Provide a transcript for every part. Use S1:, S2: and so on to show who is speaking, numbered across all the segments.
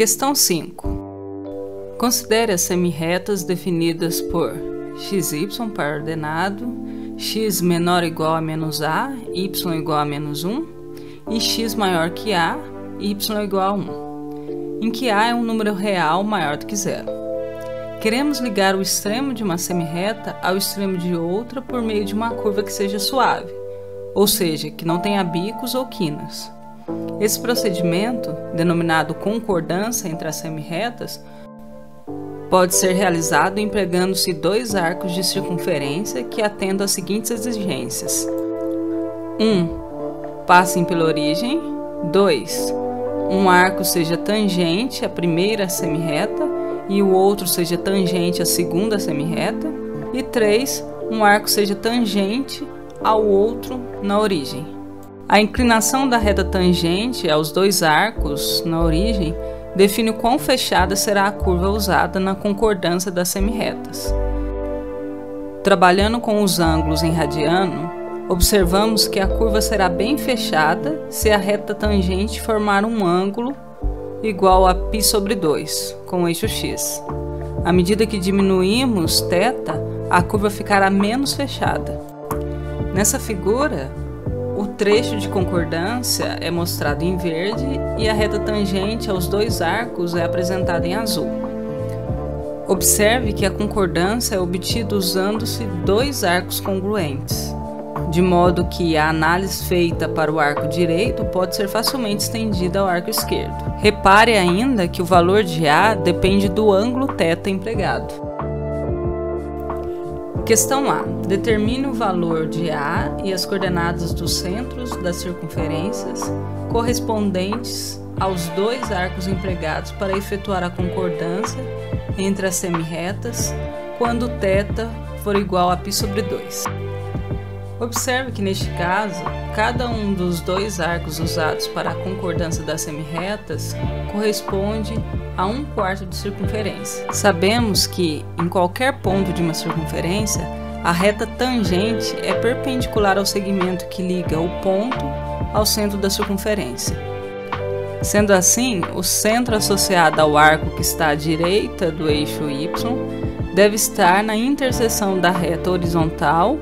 S1: Questão 5. Considere as semirretas definidas por xy para ordenado, x menor ou igual a menos a, y igual a menos 1 e x maior que a, y igual a 1, em que a é um número real maior do que zero. Queremos ligar o extremo de uma semirreta ao extremo de outra por meio de uma curva que seja suave, ou seja, que não tenha bicos ou quinas. Esse procedimento, denominado concordância entre as semirretas, pode ser realizado empregando-se dois arcos de circunferência que atendam às seguintes exigências: 1. Passem pela origem. 2. Um arco seja tangente à primeira semirreta e o outro seja tangente à segunda semirreta. E 3. Um arco seja tangente ao outro na origem. A inclinação da reta tangente aos dois arcos na origem define o quão fechada será a curva usada na concordância das semirretas. Trabalhando com os ângulos em radiano, observamos que a curva será bem fechada se a reta tangente formar um ângulo igual a π/2, com o eixo x. À medida que diminuímos θ, a curva ficará menos fechada. Nessa figura, o trecho de concordância é mostrado em verde e a reta tangente aos dois arcos é apresentada em azul. Observe que a concordância é obtida usando-se dois arcos congruentes, de modo que a análise feita para o arco direito pode ser facilmente estendida ao arco esquerdo. Repare ainda que o valor de A depende do ângulo θ empregado. Questão A. Determine o valor de A e as coordenadas dos centros das circunferências correspondentes aos dois arcos empregados para efetuar a concordância entre as semirretas quando θ for igual a π/2. Observe que neste caso, cada um dos dois arcos usados para a concordância das semirretas corresponde a 1/4 de circunferência. Sabemos que, em qualquer ponto de uma circunferência, a reta tangente é perpendicular ao segmento que liga o ponto ao centro da circunferência. Sendo assim, o centro associado ao arco que está à direita do eixo y deve estar na interseção da reta horizontal,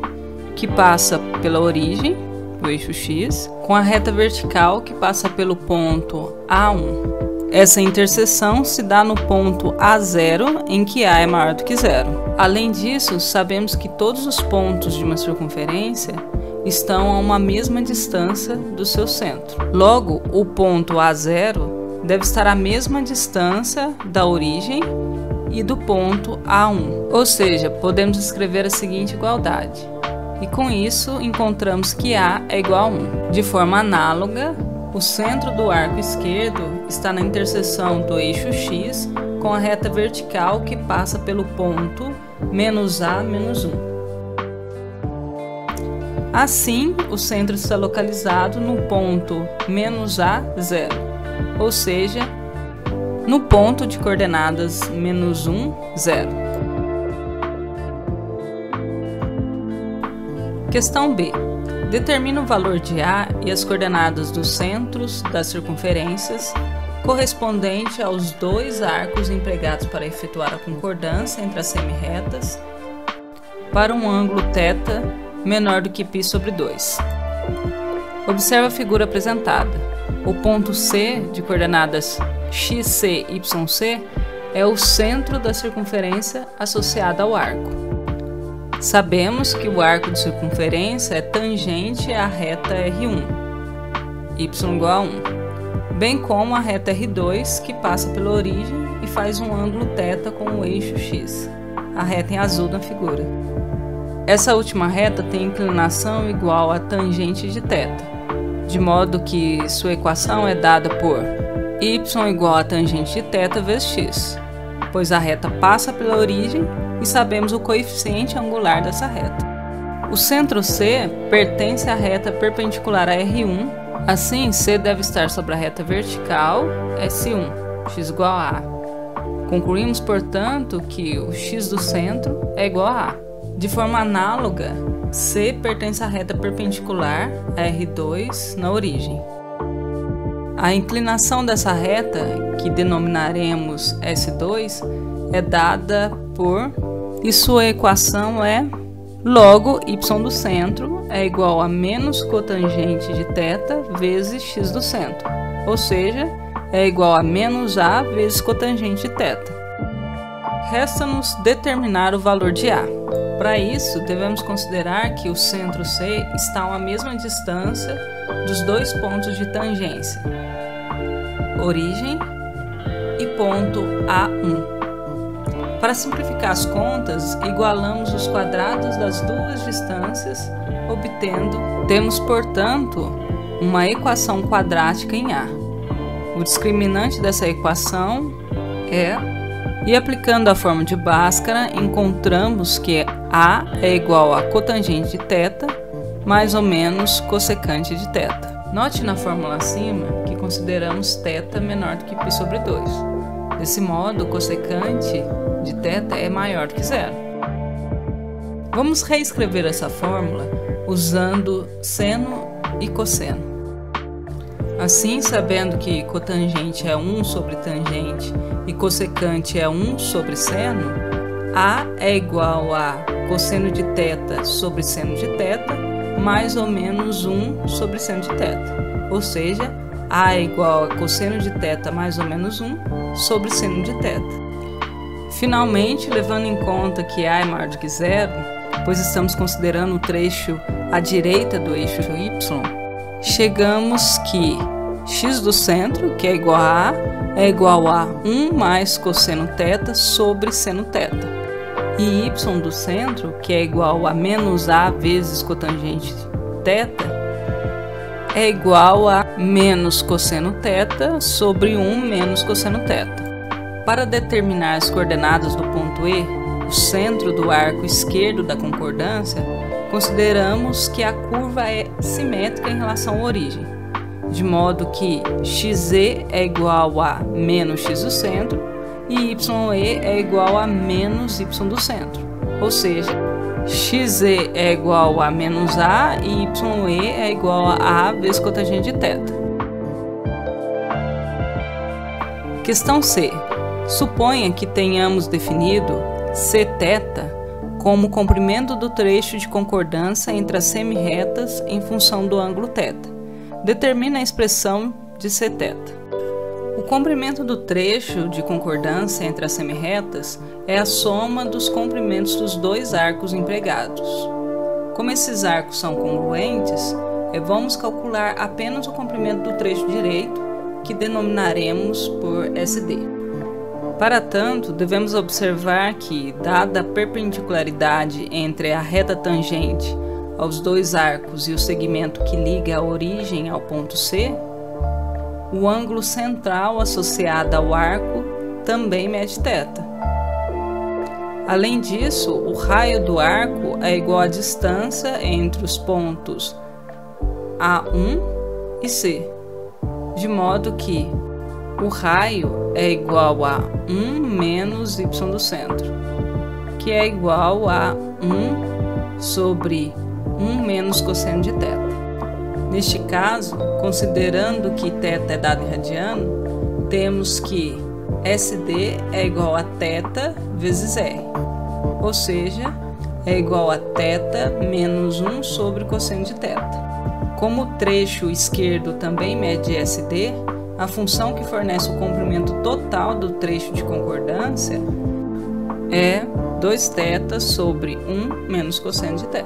S1: que passa pela origem, o eixo x, com a reta vertical, que passa pelo ponto A1. Essa interseção se dá no ponto A0, em que A é maior do que zero. Além disso, sabemos que todos os pontos de uma circunferência estão a uma mesma distância do seu centro. Logo, o ponto A0 deve estar à mesma distância da origem e do ponto A1. Ou seja, podemos escrever a seguinte igualdade. E com isso, encontramos que A é igual a 1. De forma análoga, o centro do arco esquerdo está na interseção do eixo x com a reta vertical que passa pelo ponto -a, -1. Assim, o centro está localizado no ponto -a, 0, ou seja, no ponto de coordenadas -1, 0. Questão B. Determina o valor de A e as coordenadas dos centros das circunferências correspondente aos dois arcos empregados para efetuar a concordância entre as semirretas para um ângulo θ menor do que π/2. Observe a figura apresentada. O ponto C de coordenadas xc, yc é o centro da circunferência associada ao arco. Sabemos que o arco de circunferência é tangente à reta R1, y igual a 1, bem como a reta R2, que passa pela origem e faz um ângulo θ com o eixo x, a reta em azul na figura. Essa última reta tem inclinação igual a tangente de θ, de modo que sua equação é dada por y igual a tangente de θ vezes x, pois a reta passa pela origem e sabemos o coeficiente angular dessa reta. O centro C pertence à reta perpendicular a R1, assim C deve estar sobre a reta vertical S1, x igual a A. Concluímos, portanto, que o x do centro é igual a A. De forma análoga, C pertence à reta perpendicular a R2 na origem. A inclinação dessa reta, que denominaremos S2, é dada por... e sua equação é logo y do centro é igual a menos cotangente de θ vezes x do centro, ou seja, é igual a menos a vezes cotangente de θ. Resta-nos determinar o valor de A. Para isso, devemos considerar que o centro C está a uma mesma distância dos dois pontos de tangência, origem e ponto A1. Para simplificar as contas, igualamos os quadrados das duas distâncias, temos, portanto, uma equação quadrática em A. O discriminante dessa equação é... E aplicando a fórmula de Bhaskara, encontramos que A é igual a cotangente de θ mais ou menos cossecante de θ. Note na fórmula acima que consideramos θ menor do que π sobre 2. Desse modo, o cossecante de θ é maior do que zero. Vamos reescrever essa fórmula usando seno e cosseno. Assim, sabendo que cotangente é 1 sobre tangente e cossecante é 1 sobre seno, A é igual a cosseno de θ sobre seno de θ mais ou menos 1 sobre seno de θ. Ou seja, A é igual a cosseno de θ mais ou menos 1 sobre seno de θ. Finalmente, levando em conta que A é maior do que zero, pois estamos considerando o trecho à direita do eixo y, chegamos que x do centro, que é igual a A, é igual a 1 mais cosseno θ sobre seno θ. E y do centro, que é igual a menos A vezes cotangente θ, é igual a menos cosseno θ sobre 1 menos cosseno θ. Para determinar as coordenadas do ponto E, o centro do arco esquerdo da concordância, consideramos que a curva é simétrica em relação à origem, de modo que XE é igual a menos x do centro e YE é igual a menos y do centro. Ou seja, XE é igual a menos A e YE é igual a A vezes cotangente de θ. Questão C. Suponha que tenhamos definido Cθ como o comprimento do trecho de concordância entre as semirretas em função do ângulo θ. Determina a expressão de Cθ. O comprimento do trecho de concordância entre as semirretas é a soma dos comprimentos dos dois arcos empregados. Como esses arcos são congruentes, vamos calcular apenas o comprimento do trecho direito, que denominaremos por SD. Para tanto, devemos observar que, dada a perpendicularidade entre a reta tangente aos dois arcos e o segmento que liga a origem ao ponto C, o ângulo central associado ao arco também mede θ. Além disso, o raio do arco é igual à distância entre os pontos A1 e C, de modo que o raio é igual a 1 menos y do centro, que é igual a 1 sobre 1 menos cosseno de θ. Neste caso, considerando que θ é dado em radiano, temos que SD é igual a θ vezes R, ou seja, é igual a θ menos 1 sobre cosseno de θ. Como o trecho esquerdo também mede SD, a função que fornece o comprimento total do trecho de concordância é 2θ sobre 1 menos cosseno de θ.